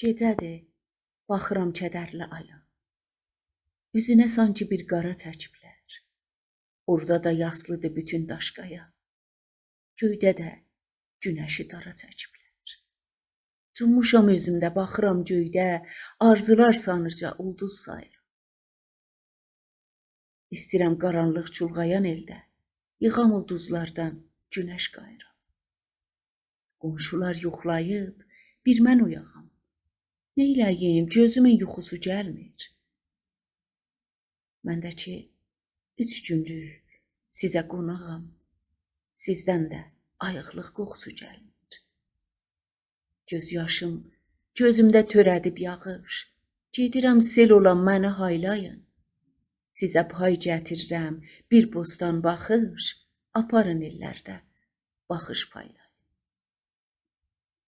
Gecədir, baxıram kədərli aya. Üzünə sanki bir qara çəkiblər. Orada da yaslıdır bütün daşqaya. Göydə də günəşi dara çəkiblər. Cummuşam özümdə, baxıram göydə, arzular sanırca ulduz sayıram. İstəyirəm qaranlıq çulğayan eldə, yığam ulduzlardan günəş qayıram. Qonşular yuxlayıb, bir mən uyağam. Neyləyim, gözümün yuxusu gəlmir. Mən də ki, 3 günlük sizə qonağam, sizdən də ayıqlıq qoxusu gəlmir. Göz yaşım gözümdə törədib yağış, gedirəm sel olan məni haylayın. Sizə pay gətirirəm bir bostan baxış, aparın illərdə baxış paylayın.